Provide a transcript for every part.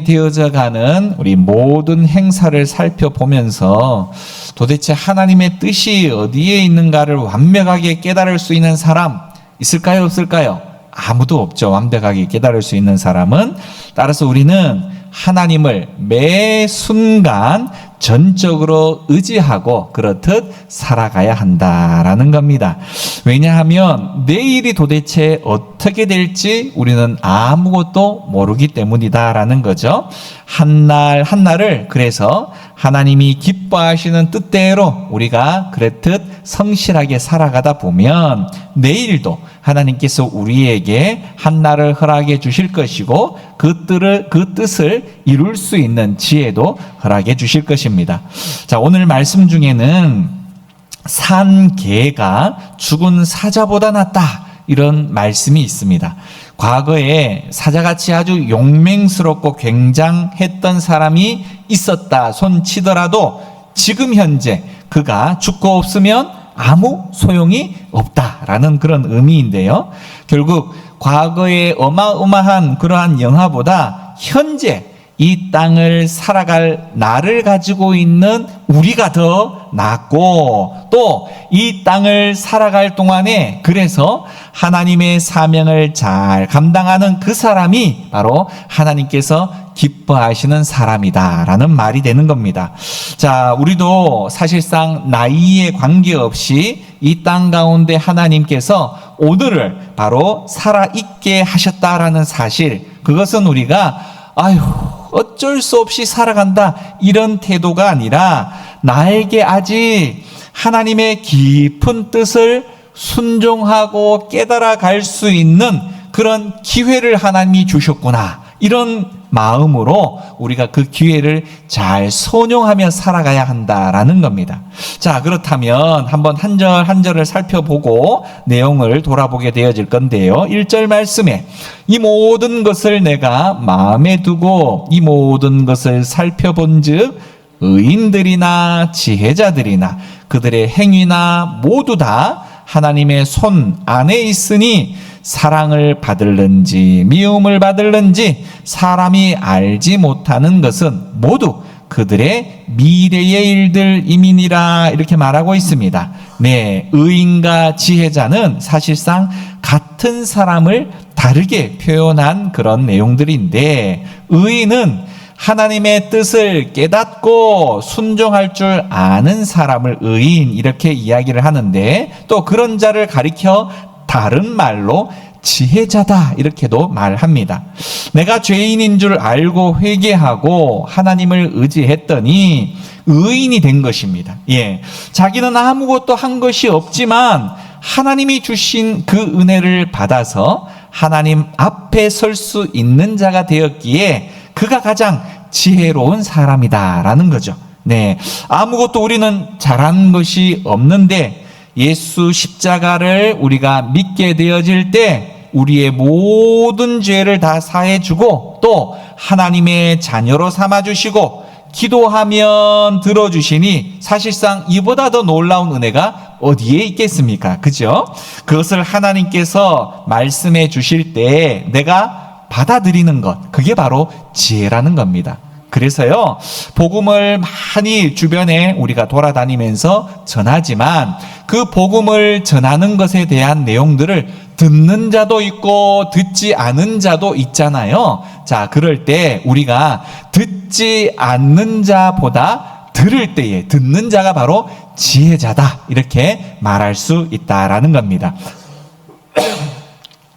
되어져 가는 우리 모든 행사를 살펴보면서 도대체 하나님의 뜻이 어디에 있는가를 완벽하게 깨달을 수 있는 사람 있을까요? 없을까요? 아무도 없죠. 완벽하게 깨달을 수 있는 사람은. 따라서 우리는 하나님을 매 순간 전적으로 의지하고 그렇듯 살아가야 한다라는 겁니다. 왜냐하면 내일이 도대체 어떻게 될지 우리는 아무것도 모르기 때문이다라는 거죠. 한날 한날을 그래서 하나님이 기뻐하시는 뜻대로 우리가 그렇듯 성실하게 살아가다 보면 내일도 하나님께서 우리에게 한날을 허락해 주실 것이고 그 뜻을 이룰 수 있는 지혜도 허락해 주실 것입니다. 자, 오늘 말씀 중에는 산 개가 죽은 사자보다 낫다 이런 말씀이 있습니다. 과거에 사자같이 아주 용맹스럽고 굉장했던 사람이 있었다 손치더라도 지금 현재 그가 죽고 없으면 아무 소용이 없다라는 그런 의미인데요. 결국 과거의 어마어마한 그러한 영화보다 현재 이 땅을 살아갈 나를 가지고 있는 우리가 더 낫고 또 이 땅을 살아갈 동안에 그래서 하나님의 사명을 잘 감당하는 그 사람이 바로 하나님께서 기뻐하시는 사람이다라는 말이 되는 겁니다. 자, 우리도 사실상 나이에 관계없이 이 땅 가운데 하나님께서 오늘을 바로 살아있게 하셨다라는 사실, 그것은 우리가 아유 어쩔 수 없이 살아간다 이런 태도가 아니라 나에게 아직 하나님의 깊은 뜻을 순종하고 깨달아 갈 수 있는 그런 기회를 하나님이 주셨구나 이런 마음으로 우리가 그 기회를 잘 선용하며 살아가야 한다라는 겁니다. 자, 그렇다면 한번 한 절 한 절을 살펴보고 내용을 돌아보게 되어질 건데요. 1절 말씀에 이 모든 것을 내가 마음에 두고 이 모든 것을 살펴본즉 의인들이나 지혜자들이나 그들의 행위나 모두 다 하나님의 손 안에 있으니 사랑을 받을는지 미움을 받을는지 사람이 알지 못하는 것은 모두 그들의 미래의 일들임이니라 이렇게 말하고 있습니다. 네, 의인과 지혜자는 사실상 같은 사람을 다르게 표현한 그런 내용들인데 의인은 하나님의 뜻을 깨닫고 순종할 줄 아는 사람을 의인 이렇게 이야기를 하는데 또 그런 자를 가리켜 다른 말로 지혜자다 이렇게도 말합니다. 내가 죄인인 줄 알고 회개하고 하나님을 의지했더니 의인이 된 것입니다. 예, 자기는 아무것도 한 것이 없지만 하나님이 주신 그 은혜를 받아서 하나님 앞에 설 수 있는 자가 되었기에 그가 가장 지혜로운 사람이다라는 거죠. 네, 아무것도 우리는 잘한 것이 없는데 예수 십자가를 우리가 믿게 되어질 때 우리의 모든 죄를 다 사해주고 또 하나님의 자녀로 삼아주시고 기도하면 들어주시니 사실상 이보다 더 놀라운 은혜가 어디에 있겠습니까? 그죠? 그것을 하나님께서 말씀해 주실 때 내가 받아들이는 것, 그게 바로 지혜라는 겁니다. 그래서요, 복음을 많이 주변에 우리가 돌아다니면서 전하지만 그 복음을 전하는 것에 대한 내용들을 듣는 자도 있고 듣지 않은 자도 있잖아요. 자, 그럴 때 우리가 듣지 않는 자보다 들을 때에 듣는 자가 바로 지혜자다 이렇게 말할 수 있다라는 겁니다.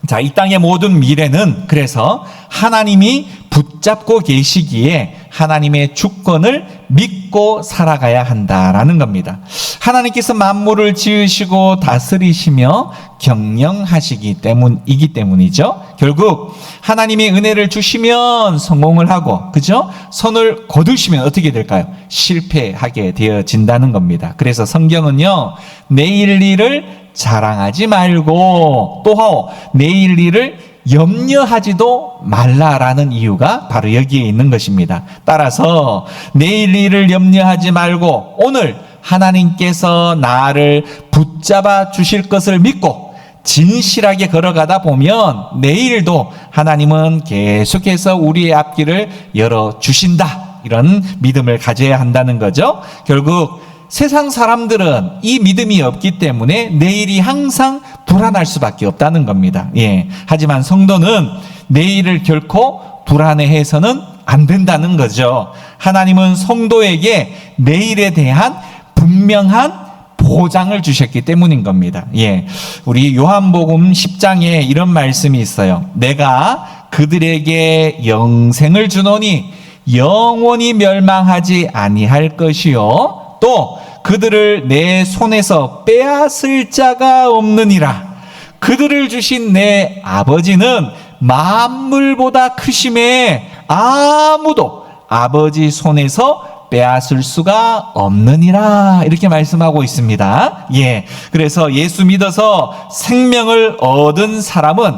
자, 이 땅의 모든 미래는 그래서 하나님이 붙잡고 계시기에 하나님의 주권을 믿고 살아가야 한다라는 겁니다. 하나님께서 만물을 지으시고 다스리시며 경영하시기 때문이죠. 결국 하나님의 은혜를 주시면 성공을 하고, 그죠? 손을 거두시면 어떻게 될까요? 실패하게 되어진다는 겁니다. 그래서 성경은요, 내일 일을 자랑하지 말고 또 내일 일을 염려하지도 말라라는 이유가 바로 여기에 있는 것입니다. 따라서 내일 일을 염려하지 말고 오늘 하나님께서 나를 붙잡아 주실 것을 믿고 진실하게 걸어가다 보면 내일도 하나님은 계속해서 우리의 앞길을 열어주신다. 이런 믿음을 가져야 한다는 거죠. 결국 세상 사람들은 이 믿음이 없기 때문에 내일이 항상 불안할 수밖에 없다는 겁니다. 하지만 성도는 내일을 결코 불안해해서는 안 된다는 거죠. 하나님은 성도에게 내일에 대한 분명한 보장을 주셨기 때문인 겁니다. 우리 요한복음 10장에 이런 말씀이 있어요. 내가 그들에게 영생을 주노니 영원히 멸망하지 아니할 것이요 또 그들을 내 손에서 빼앗을 자가 없느니라. 그들을 주신 내 아버지는 만물보다 크심에 아무도 아버지 손에서 빼앗을 수가 없느니라. 이렇게 말씀하고 있습니다. 그래서 예수 믿어서 생명을 얻은 사람은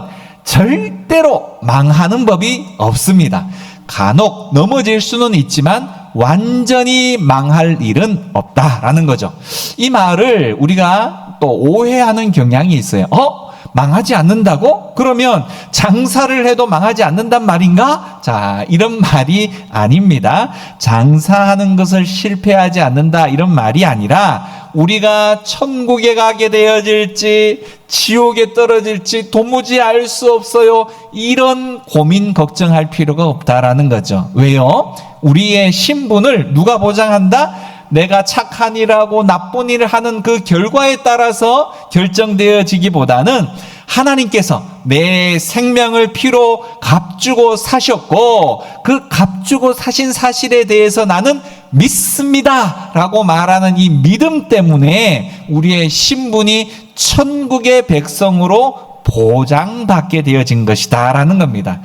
절대로 망하는 법이 없습니다. 간혹 넘어질 수는 있지만 완전히 망할 일은 없다라는 거죠. 이 말을 우리가 또 오해하는 경향이 있어요. 망하지 않는다고? 그러면 장사를 해도 망하지 않는단 말인가? 자, 이런 말이 아닙니다. 장사하는 것을 실패하지 않는다 이런 말이 아니라 우리가 천국에 가게 되어질지 지옥에 떨어질지 도무지 알 수 없어요. 이런 고민 걱정할 필요가 없다라는 거죠. 왜요? 우리의 신분을 누가 보장한다? 내가 착한 일하고 나쁜 일을 하는 그 결과에 따라서 결정되어지기보다는 하나님께서 내 생명을 피로 값주고 사셨고 그 값주고 사신 사실에 대해서 나는 믿습니다 라고 말하는 이 믿음 때문에 우리의 신분이 천국의 백성으로 보장받게 되어진 것이다 라는 겁니다.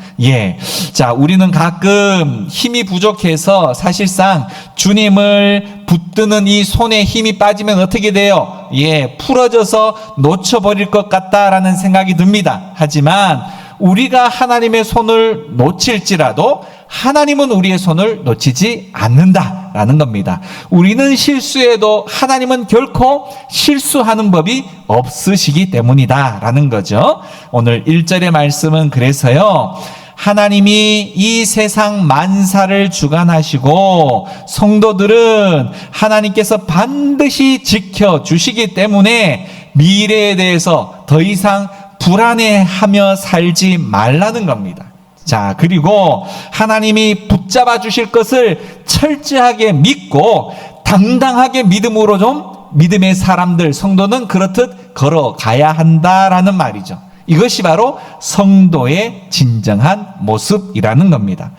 자, 우리는 가끔 힘이 부족해서 사실상 주님을 붙드는 이 손에 힘이 빠지면 어떻게 돼요? 풀어져서 놓쳐버릴 것 같다라는 생각이 듭니다. 하지만 우리가 하나님의 손을 놓칠지라도 하나님은 우리의 손을 놓치지 않는다라는 겁니다. 우리는 실수해도 하나님은 결코 실수하는 법이 없으시기 때문이다라는 거죠. 오늘 1절의 말씀은 그래서요. 하나님이 이 세상 만사를 주관하시고 성도들은 하나님께서 반드시 지켜주시기 때문에 미래에 대해서 더 이상 불안해하며 살지 말라는 겁니다. 자, 그리고 하나님이 붙잡아 주실 것을 철저하게 믿고 당당하게 믿음으로 좀 믿음의 사람들, 성도는 그렇듯 걸어가야 한다라는 말이죠. 이것이 바로 성도의 진정한 모습이라는 겁니다.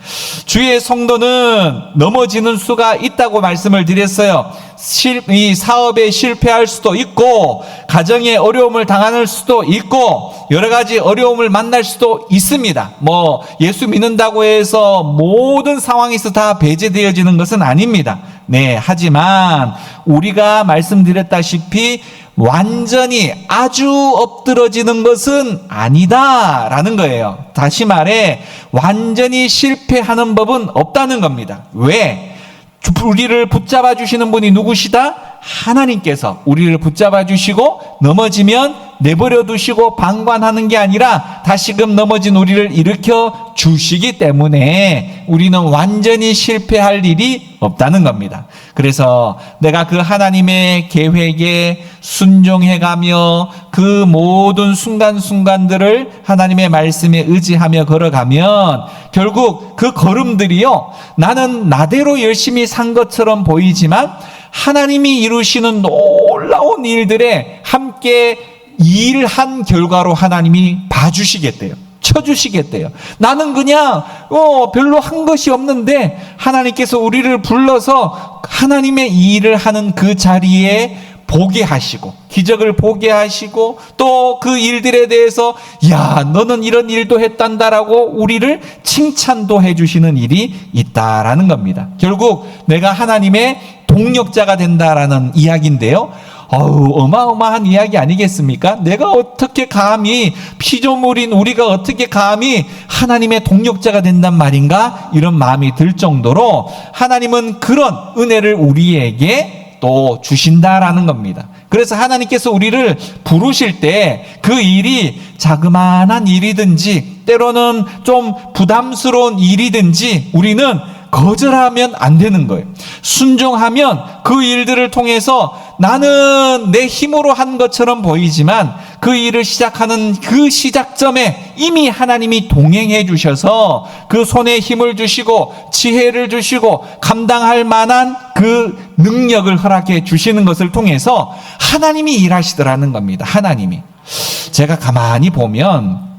주의 성도는 넘어지는 수가 있다고 말씀을 드렸어요. 이 사업에 실패할 수도 있고 가정에 어려움을 당할 수도 있고 여러 가지 어려움을 만날 수도 있습니다. 예수 믿는다고 해서 모든 상황에서 다 배제되어지는 것은 아닙니다. 하지만 우리가 말씀드렸다시피 완전히 아주 엎드러지는 것은 아니다라는 거예요. 다시 말해 완전히 실패하는 법은 없다는 겁니다. 왜? 우리를 붙잡아 주시는 분이 누구시다? 하나님께서 우리를 붙잡아 주시고 넘어지면 내버려 두시고 방관하는 게 아니라 다시금 넘어진 우리를 일으켜 주시기 때문에 우리는 완전히 실패할 일이 없다는 겁니다. 그래서 내가 그 하나님의 계획에 순종해가며 그 모든 순간순간들을 하나님의 말씀에 의지하며 걸어가면 결국 그 걸음들이요, 나는 나대로 열심히 산 것처럼 보이지만 하나님이 이루시는 놀라운 일들에 함께 일한 결과로 하나님이 봐주시겠대요. 쳐주시겠대요. 나는 그냥 별로 한 것이 없는데 하나님께서 우리를 불러서 하나님의 일을 하는 그 자리에 보게 하시고 기적을 보게 하시고 또 그 일들에 대해서 야 너는 이런 일도 했단다라고 우리를 칭찬도 해주시는 일이 있다라는 겁니다. 결국 내가 하나님의 동력자가 된다라는 이야기인데요. 어마어마한 이야기 아니겠습니까? 내가 어떻게 감히 피조물인 우리가 어떻게 감히 하나님의 동력자가 된단 말인가? 이런 마음이 들 정도로 하나님은 그런 은혜를 우리에게 또 주신다라는 겁니다. 그래서 하나님께서 우리를 부르실 때 그 일이 자그마한 일이든지 때로는 좀 부담스러운 일이든지 우리는 거절하면 안 되는 거예요. 순종하면 그 일들을 통해서 나는 내 힘으로 한 것처럼 보이지만 그 일을 시작하는 그 시작점에 이미 하나님이 동행해 주셔서 그 손에 힘을 주시고 지혜를 주시고 감당할 만한 그 능력을 허락해 주시는 것을 통해서 하나님이 일하시더라는 겁니다. 하나님이. 제가 가만히 보면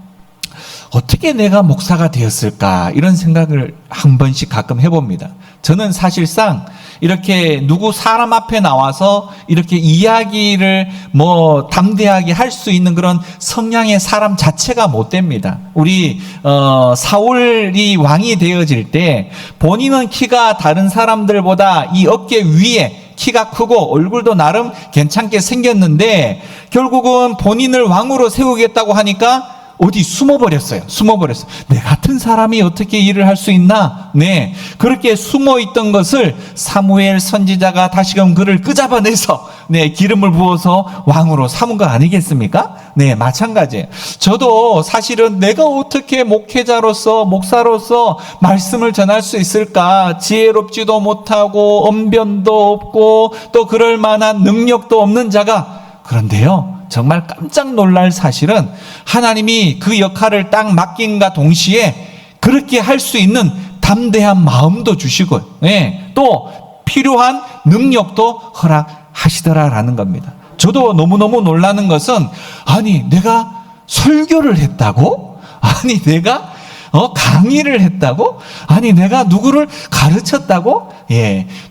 어떻게 내가 목사가 되었을까 이런 생각을 한 번씩 가끔 해봅니다. 저는 사실상 이렇게 누구 사람 앞에 나와서 이렇게 이야기를 담대하게 할 수 있는 그런 성향의 사람 자체가 못 됩니다. 우리 사울이 왕이 되어질 때 본인은 키가 다른 사람들보다 이 어깨 위에 키가 크고 얼굴도 나름 괜찮게 생겼는데 결국은 본인을 왕으로 세우겠다고 하니까 어디 숨어버렸어요. 내 같은 사람이 어떻게 일을 할 수 있나? 네. 그렇게 숨어있던 것을 사무엘 선지자가 다시금 그를 끄잡아내서, 기름을 부어서 왕으로 삼은 거 아니겠습니까? 네, 마찬가지예요. 저도 사실은 내가 어떻게 목회자로서, 목사로서 말씀을 전할 수 있을까? 지혜롭지도 못하고, 언변도 없고, 또 그럴 만한 능력도 없는 자가, 그런데요. 정말 깜짝 놀랄 사실은 하나님이 그 역할을 딱 맡긴과 동시에 그렇게 할 수 있는 담대한 마음도 주시고 또 필요한 능력도 허락하시더라라는 겁니다. 저도 너무너무 놀라는 것은 아니 내가 설교를 했다고? 아니 내가 강의를 했다고? 아니 내가 누구를 가르쳤다고?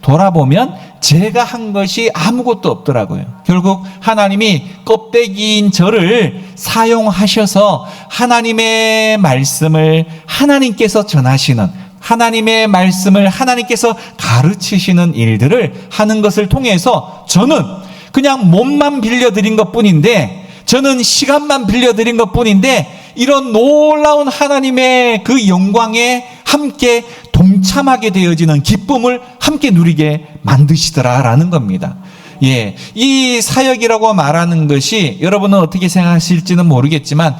돌아보면 제가 한 것이 아무것도 없더라고요. 결국 하나님이 껍데기인 저를 사용하셔서 하나님의 말씀을 하나님께서 전하시는, 하나님의 말씀을 하나님께서 가르치시는 일들을 하는 것을 통해서 저는 그냥 몸만 빌려드린 것뿐인데, 저는 시간만 빌려드린 것뿐인데 이런 놀라운 하나님의 그 영광에 함께 동참하게 되어지는 기쁨을 함께 누리게 만드시더라라는 겁니다. 이 사역이라고 말하는 것이 여러분은 어떻게 생각하실지는 모르겠지만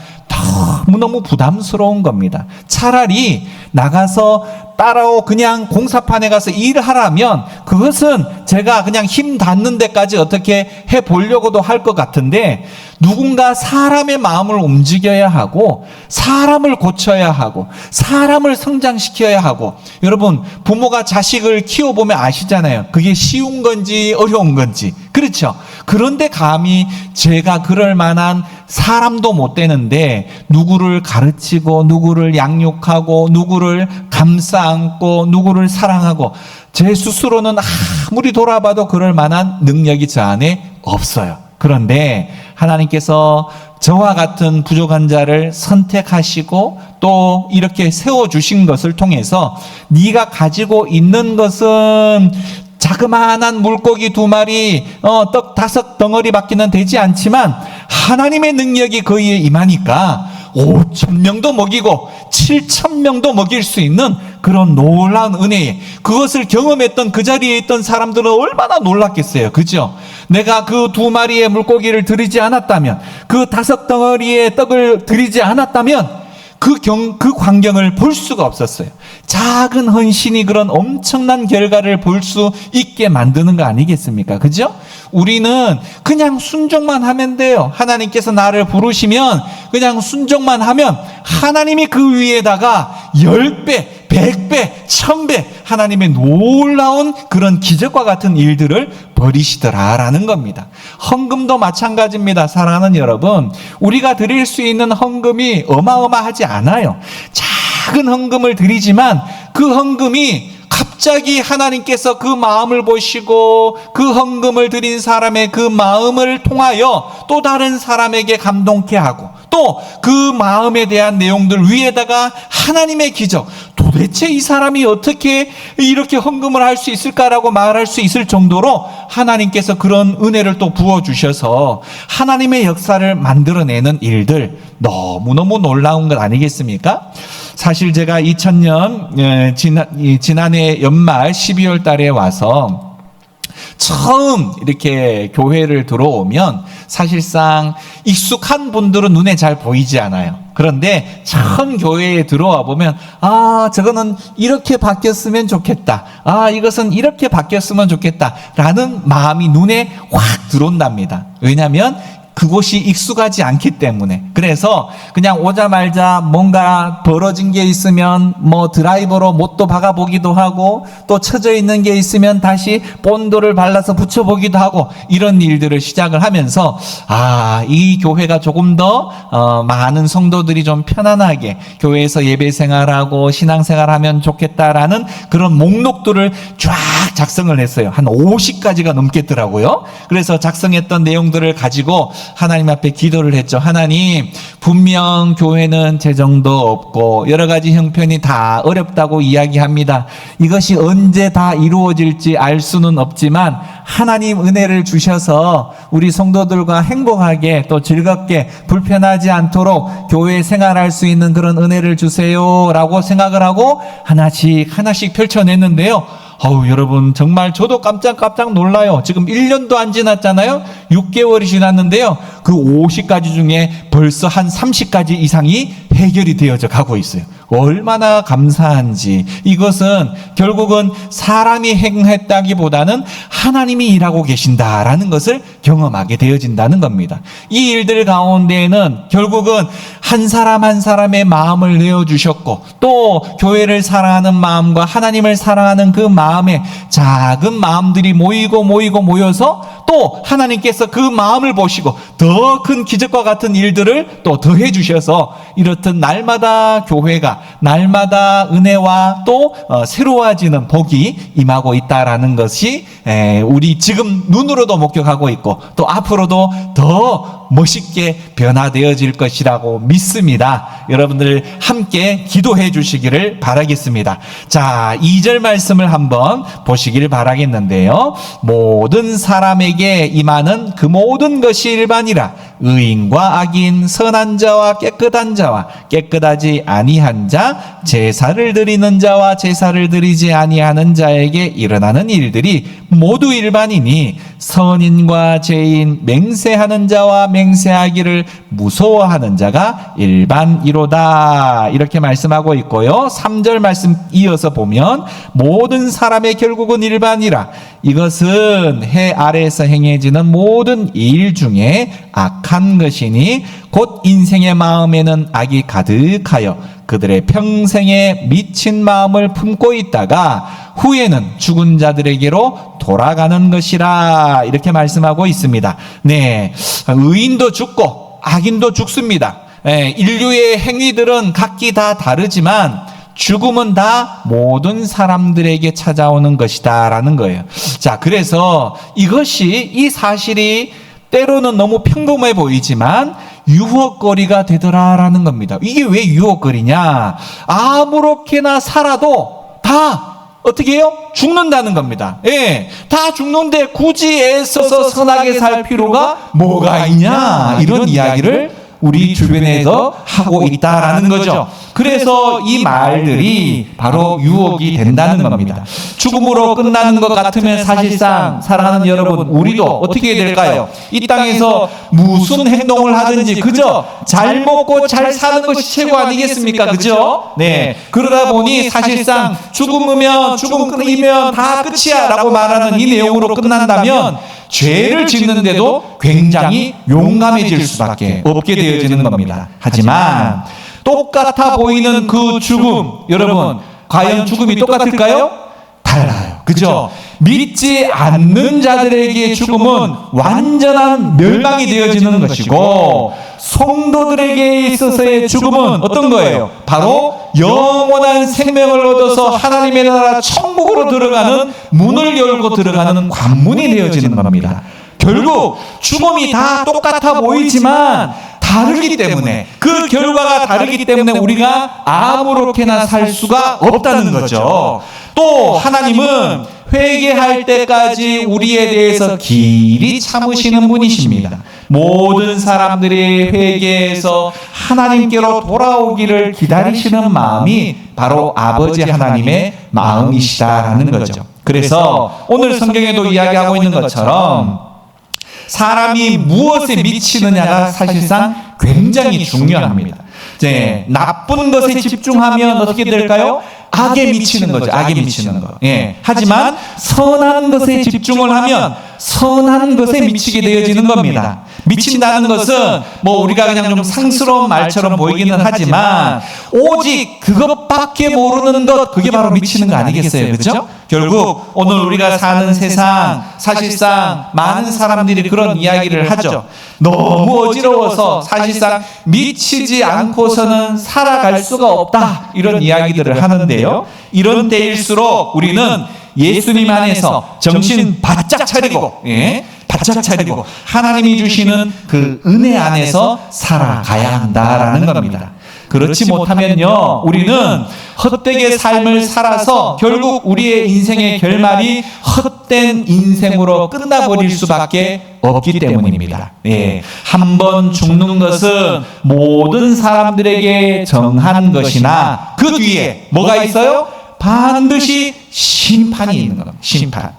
너무너무 부담스러운 겁니다. 차라리 나가서 따로 그냥 공사판에 가서 일하라면 그것은 제가 그냥 힘 닿는 데까지 어떻게 해보려고도 할 것 같은데, 누군가 사람의 마음을 움직여야 하고 사람을 고쳐야 하고 사람을 성장시켜야 하고, 여러분 부모가 자식을 키워보면 아시잖아요. 그게 쉬운 건지 어려운 건지. 그렇죠? 그런데 감히 제가 그럴 만한 사람도 못 되는데 누구를 가르치고 누구를 양육하고 누구를 감싸 안고 누구를 사랑하고, 제 스스로는 아무리 돌아봐도 그럴 만한 능력이 저 안에 없어요. 그런데 하나님께서 저와 같은 부족한 자를 선택하시고 또 이렇게 세워주신 것을 통해서 네가 가지고 있는 것은 자그마한 물고기 2마리, 떡 5덩어리밖에는 되지 않지만 하나님의 능력이 거기에 임하니까 5,000명도 먹이고 7,000명도 먹일 수 있는 그런 놀라운 은혜에, 그것을 경험했던 그 자리에 있던 사람들은 얼마나 놀랐겠어요. 그죠? 내가 그 2마리의 물고기를 드리지 않았다면, 그 5덩어리의 떡을 드리지 않았다면 그 광경을 볼 수가 없었어요. 작은 헌신이 그런 엄청난 결과를 볼 수 있게 만드는 거 아니겠습니까? 그죠? 우리는 그냥 순종만 하면 돼요. 하나님께서 나를 부르시면 그냥 순종만 하면 하나님이 그 위에다가 10배, 100배, 1000배 하나님의 놀라운 그런 기적과 같은 일들을 벌이시더라라는 겁니다. 헌금도 마찬가지입니다. 사랑하는 여러분, 우리가 드릴 수 있는 헌금이 어마어마하지 않아요. 작은 헌금을 드리지만 그 헌금이 갑자기 하나님께서 그 마음을 보시고 그 헌금을 드린 사람의 그 마음을 통하여 또 다른 사람에게 감동케 하고, 또 그 마음에 대한 내용들 위에다가 하나님의 기적, 도대체 이 사람이 어떻게 이렇게 헌금을 할 수 있을까라고 말할 수 있을 정도로 하나님께서 그런 은혜를 또 부어주셔서 하나님의 역사를 만들어내는 일들, 너무너무 놀라운 것 아니겠습니까? 사실 제가 2000년 지난해 연말 12월 달에 와서 처음 이렇게 교회를 들어오면 사실상 익숙한 분들은 눈에 잘 보이지 않아요. 그런데 처음 교회에 들어와 보면 저거는 이렇게 바뀌었으면 좋겠다. 이것은 이렇게 바뀌었으면 좋겠다. 라는 마음이 눈에 확 들어온답니다. 왜냐하면 그곳이 익숙하지 않기 때문에. 그래서 그냥 오자마자 뭔가 벌어진 게 있으면 뭐 드라이버로 못도 박아보기도 하고, 또 쳐져 있는 게 있으면 다시 본드를 발라서 붙여보기도 하고, 이런 일들을 시작을 하면서 이 교회가 조금 더 많은 성도들이 좀 편안하게 교회에서 예배 생활하고 신앙생활하면 좋겠다라는 그런 목록들을 쫙 작성을 했어요. 한 50가지가 넘겠더라고요. 그래서 작성했던 내용들을 가지고 하나님 앞에 기도를 했죠. 하나님, 분명 교회는 재정도 없고 여러 가지 형편이 다 어렵다고 이야기합니다. 이것이 언제 다 이루어질지 알 수는 없지만 하나님 은혜를 주셔서 우리 성도들과 행복하게 또 즐겁게 불편하지 않도록 교회 생활할 수 있는 그런 은혜를 주세요 라고 생각을 하고 하나씩 펼쳐냈는데요. 여러분, 정말 저도 깜짝 놀라요. 지금 1년도 안 지났잖아요. 6개월이 지났는데요. 그 50가지 중에 벌써 한 30가지 이상이 해결이 되어져 가고 있어요. 얼마나 감사한지. 이것은 결국은 사람이 행했다기보다는 하나님이 일하고 계신다라는 것을 경험하게 되어진다는 겁니다. 이 일들 가운데에는 결국은 한 사람 한 사람의 마음을 내어주셨고, 또 교회를 사랑하는 마음과 하나님을 사랑하는 그 마음에 작은 마음들이 모여서 또 하나님께서 그 마음을 보시고 더 큰 기적과 같은 일들을 또 더해 주셔서 이렇듯 날마다 교회가, 날마다 은혜와 또 새로워지는 복이 임하고 있다라는 것이 우리 지금 눈으로도 목격하고 있고, 또 앞으로도 더 멋있게 변화되어질 것이라고 믿습니다. 여러분들 함께 기도해 주시기를 바라겠습니다. 자, 2절 말씀을 한번 보시길 바라겠는데요. 모든 사람에게 임하는 그 모든 것이 일반이라. 의인과 악인, 선한 자와 깨끗한 자와 깨끗하지 아니한 자, 제사를 드리는 자와 제사를 드리지 아니하는 자에게 일어나는 일들이 모두 일반이니, 선인과 죄인, 맹세하는 자와 맹세하기를 무서워하는 자가 일반이로다. 이렇게 말씀하고 있고요. 3절 말씀 이어서 보면 모든 사람의 결국은 일반이라. 이것은 해 아래에서 행해지는 모든 일 중에 악한 것이니 곧 인생의 마음에는 악이 가득하여 그들의 평생에 미친 마음을 품고 있다가 후에는 죽은 자들에게로 돌아가는 것이라. 이렇게 말씀하고 있습니다. 네, 의인도 죽고 악인도 죽습니다. 인류의 행위들은 각기 다 다르지만 죽음은 다 모든 사람들에게 찾아오는 것이다 라는 거예요. 자, 그래서 이 사실이 때로는 너무 평범해 보이지만 유혹거리가 되더라라는 겁니다. 이게 왜 유혹거리냐? 아무렇게나 살아도 다 어떻게 해요? 죽는다는 겁니다. 다 죽는데 굳이 애써서 선하게 살 필요가 뭐가 있냐? 이런 이야기를 우리 주변에서 하고 있다라는 거죠. 그래서 이 말들이 바로 유혹이 된다는 겁니다. 죽음으로 끝나는 것 같으면 사실상 사랑하는 여러분, 우리도 어떻게 해야 될까요? 이 땅에서 무슨 행동을 하든지 그저 잘 먹고 잘 사는 것이 최고 아니겠습니까? 그죠? 네. 그러다 보니 사실상 죽음 끊이면 다 끝이야 라고 말하는 이 내용으로 끝난다면 죄를 짓는데도 굉장히 용감해질 수밖에 없게 되어지는 겁니다. 하지만 똑같아 보이는 그 죽음, 여러분, 과연 죽음이 똑같을까요? 달라요. 그죠? 믿지 않는 자들에게 죽음은 완전한 멸망이 되어지는 것이고, 성도들에게 있어서의 죽음은 어떤 거예요? 바로 영원한 생명을 얻어서 하나님의 나라 천국으로 들어가는 문을 열고 들어가는 관문이 되어지는 겁니다. 결국 죽음이 다 똑같아 보이지만 다르기 때문에, 그 결과가 다르기 때문에 우리가 아무렇게나 살 수가 없다는 거죠. 또 하나님은 회개할 때까지 우리에 대해서 길이 참으시는 분이십니다. 모든 사람들이 회개해서 하나님께로 돌아오기를 기다리시는 마음이 바로 아버지 하나님의 마음이시다라는 거죠. 그래서 오늘 성경에도 이야기하고 있는 것처럼 사람이 무엇에 미치느냐가 사실상 굉장히 중요합니다. 이제 나쁜 것에 집중하면 어떻게 될까요? 악에 미치는 거죠. 악에 미치는 거. 예. 하지만 선한 것에 집중을 하면 선한 것에 미치게 되어지는 겁니다. 미친다는 것은 뭐 우리가 그냥 좀 상스러운 말처럼 보이기는 하지만 오직 그것밖에 모르는 것, 그게 바로 미치는 거 아니겠어요? 그렇죠? 결국 오늘 우리가 사는 세상, 사실상 많은 사람들이 그런 이야기를 하죠. 너무 어지러워서 사실상 미치지 않고서는 살아갈 수가 없다, 이런 이야기들을 하는데요. 이런 때일수록 우리는 예수님 안에서 정신 바짝 차리고, 바짝 차리고 하나님이 주시는 그 은혜 안에서 살아가야 한다라는 겁니다. 그렇지 못하면요, 우리는 헛되게 삶을 살아서 결국 우리의 인생의 결말이 헛된 인생으로 끝나버릴 수밖에 없기 때문입니다. 한 번 죽는 것은 모든 사람들에게 정한 것이나 그 뒤에 뭐가 있어요? 반드시 심판이 있는 겁니다. 심판.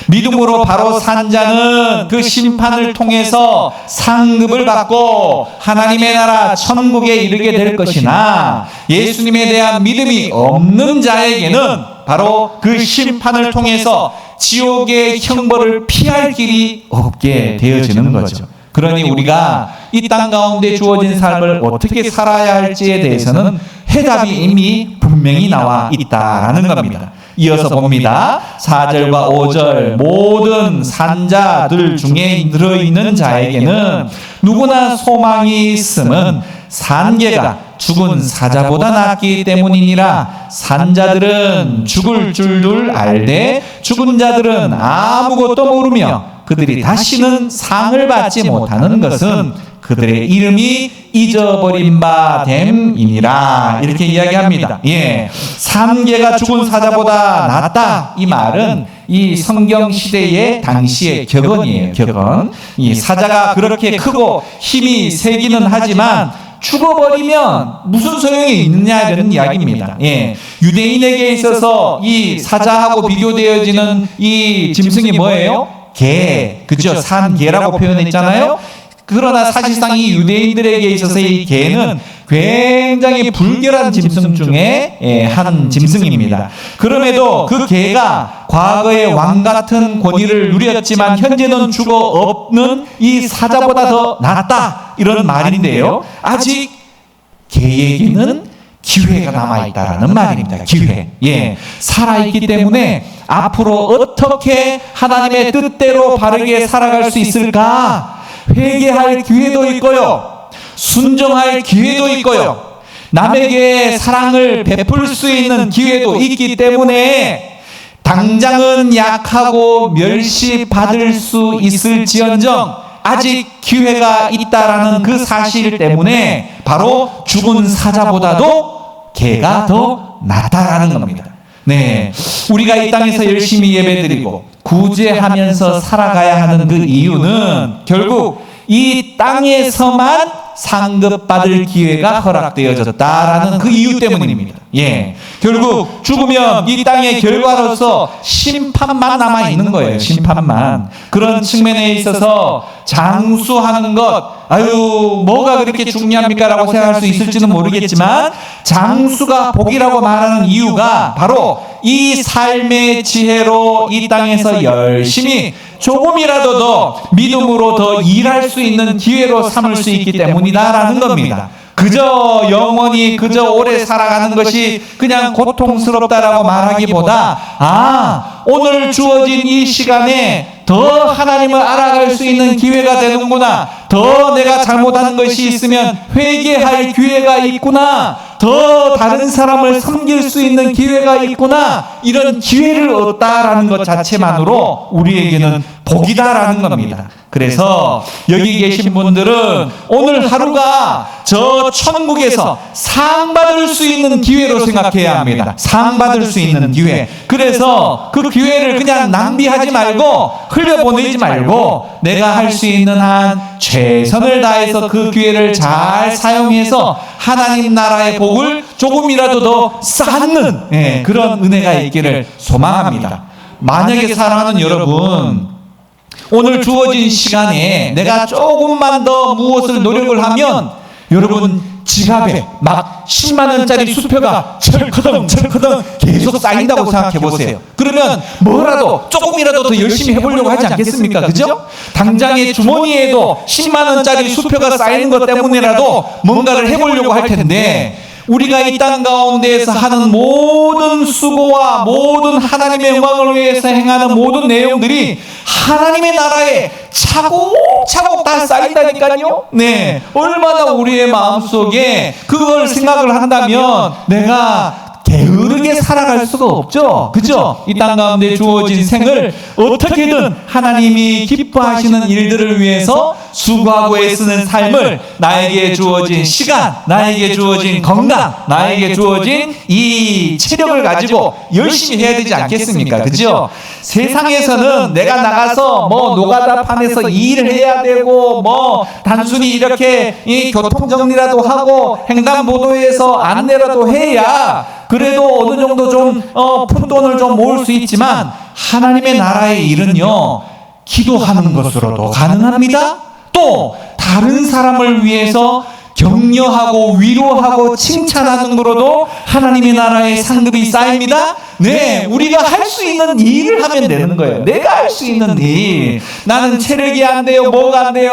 믿음으로 바로 산 자는 그 심판을 통해서 상급을 받고 하나님의 나라 천국에 이르게 될 것이나, 예수님에 대한 믿음이 없는 자에게는 바로 그 심판을 통해서 지옥의 형벌을 피할 길이 없게 되어지는 거죠. 그러니 우리가 이 땅 가운데 주어진 삶을 어떻게 살아야 할지에 대해서는 해답이 이미 분명히 나와 있다라는 겁니다. 이어서 봅니다. 4절과 5절. 모든 산자들 중에 들어있는 자에게는 누구나 소망이 있음은 산개가 죽은 사자보다 낫기 때문이니라. 산자들은 죽을 줄을 알되 죽은 자들은 아무것도 모르며 그들이 다시는 상을 받지 못하는 것은 그들의 이름이 잊어버린 바 됨이니라. 이렇게 이야기합니다. 산개가 죽은 사자보다 낫다, 이 말은 이 성경 시대의 당시의 격언이에요. 격언. 이 사자가 그렇게 크고 힘이 세기는 하지만 죽어버리면 무슨 소용이 있느냐, 이런 이야기입니다. 유대인에게 있어서 이 사자하고 비교되어지는 이 짐승이 뭐예요? 개, 그죠? 산개라고 표현했잖아요. 그러나 사실상 이 유대인들에게 있어서 이 개는 굉장히 불결한 짐승 중에 한 짐승입니다. 그럼에도 그 개가 과거에 왕 같은 권위를 누렸지만 현재는 죽어 없는 이 사자보다 더 낫다, 이런 말인데요. 아직 개에게는 기회가 남아있다라는 말입니다. 기회. 살아있기 때문에 앞으로 어떻게 하나님의 뜻대로 바르게 살아갈 수 있을까? 회개할 기회도 있고요, 순종할 기회도 있고요, 남에게 사랑을 베풀 수 있는 기회도 있기 때문에 당장은 약하고 멸시받을 수 있을지언정 아직 기회가 있다라는 그 사실 때문에 바로 죽은 사자보다도 개가 더 낫다라는 겁니다. 우리가 이 땅에서 열심히 예배드리고 구제하면서 살아가야 하는 그 이유는 결국 이 땅에서만 상급받을 기회가 허락되어졌다라는 그 이유 때문입니다. 결국 죽으면 이 땅의 결과로서 심판만 남아있는 거예요. 심판만. 그런 측면에 있어서 장수하는 것, 뭐가 그렇게 중요합니까? 라고 생각할 수 있을지는 모르겠지만 장수가 복이라고 말하는 이유가 바로 이 삶의 지혜로 이 땅에서 열심히 조금이라도 더 믿음으로 더 일할 수 있는 기회로 삼을 수 있기 때문이다라는 겁니다. 그저 영원히 그저 오래 살아가는 것이 그냥 고통스럽다라고 말하기보다 오늘 주어진 이 시간에 더 하나님을 알아갈 수 있는 기회가 되는구나, 더 내가 잘못한 것이 있으면 회개할 기회가 있구나, 더 다른 사람을 섬길 수 있는 기회가 있구나, 이런 기회를 얻다라는 것 자체만으로 우리에게는 복이다라는 겁니다. 그래서 여기 계신 분들은 오늘 하루가 저 천국에서 상 받을 수 있는 기회로 생각해야 합니다. 상 받을 수 있는 기회. 그래서 그 기회를 그냥 낭비하지 말고 흘려보내지 말고 내가 할 수 있는 한 최선을 다해서 그 기회를 잘 사용해서 하나님 나라의 복을 조금이라도 더 쌓는 그런 은혜가 있기를 소망합니다. 만약에 사랑하는 여러분, 오늘 주어진 시간에 내가 조금만 더 무엇을 노력을 하면 여러분 지갑에 막 10만 원짜리 수표가 철커덩 계속 쌓인다고 생각해 보세요. 그러면 뭐라도 조금이라도 더 열심히 해보려고 하지 않겠습니까? 그죠? 당장에 주머니에도 10만 원짜리 수표가 쌓이는 것 때문이라도 뭔가를 해보려고 할 텐데, 우리가 이 땅 가운데에서 하는 모든 수고와 모든 하나님의 영광을 위해서 행하는 모든 내용들이 하나님의 나라에 차곡차곡 다 쌓인다니까요. 네, 얼마나 우리의 마음속에 그걸 생각을 한다면 내가 게으르게 살아갈 수가 없죠. 그죠? 이 땅 가운데 주어진 생을 어떻게든 하나님이 기뻐하시는 일들을 위해서 수고하고 애쓰는 삶을, 나에게 주어진 시간, 나에게 주어진 건강, 나에게 주어진 이 체력을 가지고 열심히 해야 되지 않겠습니까? 그죠? 세상에서는 내가 나가서 뭐 노가다판에서 일을 해야 되고, 뭐 단순히 이렇게 이 교통정리라도 하고 횡단보도에서 안내라도 해야 그래도 어느 정도 좀 푼돈을 좀 모을 수 있지만, 하나님의 나라의 일은요, 기도하는 것으로도 가능합니다. 또 다른 사람을 위해서 격려하고 위로하고 칭찬하는 거로도 하나님의 나라의 상급이 쌓입니다. 네, 우리가 할 수 있는 일을 하면 되는 거예요. 내가 할 수 있는 일. 나는 체력이 안 돼요, 뭐가 안 돼요,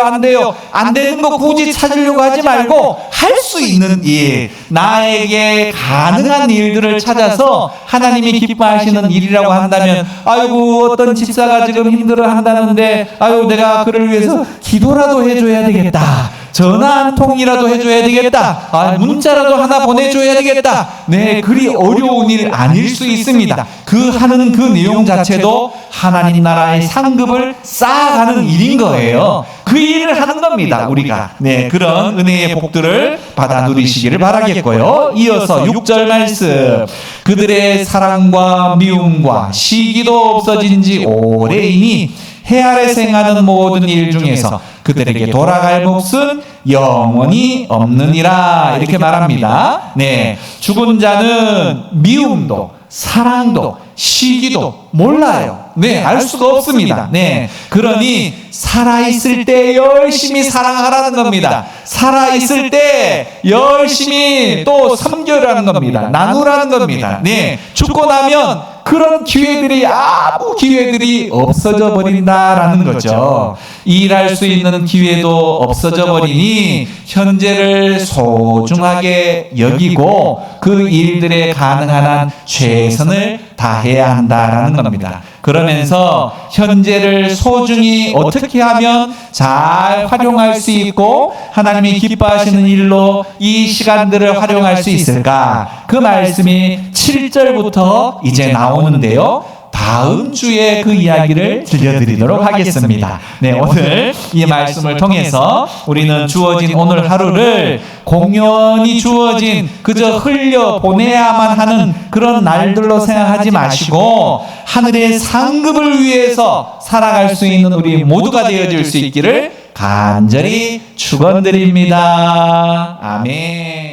안 되는 거 굳이 찾으려고 하지 말고 할 수 있는 일, 나에게 가능한 일들을 찾아서 하나님이 기뻐하시는 일이라고 한다면, 아이고 어떤 집사가 지금 힘들어 한다는데, 아이고 내가 그를 위해서 기도라도 해줘야 되겠다, 전화 한 통이라도 해줘야 되겠다, 문자라도 하나 보내줘야 되겠다. 네, 그리 어려운 일 아닐 수 있습니다. 그 하는 그 내용 자체도 하나님 나라의 상급을 쌓아가는 일인 거예요. 그 일을 하는 겁니다, 우리가. 네, 그런 은혜의 복들을 받아 누리시기를 바라겠고요. 이어서 6절 말씀. 그들의 사랑과 미움과 시기도 없어진 지 오래이니 해 아래서 행하는 모든 일 중에서 그들에게 돌아갈 몫은 영원히 없느니라, 이렇게 말합니다. 네, 죽은 자는 미움도 사랑도 시기도 몰라요. 네, 알 수가 없습니다. 네, 그러니 살아있을 때 열심히 사랑하라는 겁니다. 살아있을 때 열심히 또 섬겨라는 겁니다. 나누라는 겁니다. 네, 죽고 나면 그런 기회들이, 아무 기회들이 없어져 버린다라는 거죠. 일할 수 있는 기회도 없어져 버리니 현재를 소중하게 여기고 그 일들에 가능한 한 최선을 다해야 한다라는 겁니다. 그러면서 현재를 소중히 어떻게 하면 잘 활용할 수 있고 하나님이 기뻐하시는 일로 이 시간들을 활용할 수 있을까? 그 말씀이 7절부터 이제 나오는데요. 다음 주에 그 이야기를 들려드리도록 하겠습니다. 네, 오늘 이 말씀을 통해서 우리는 주어진 오늘 하루를 공연히 주어진 그저 흘려 보내야만 하는 그런 날들로 생각하지 마시고 하늘의 상급을 위해서 살아갈 수 있는 우리 모두가 되어질 수 있기를 간절히 축원드립니다. 아멘.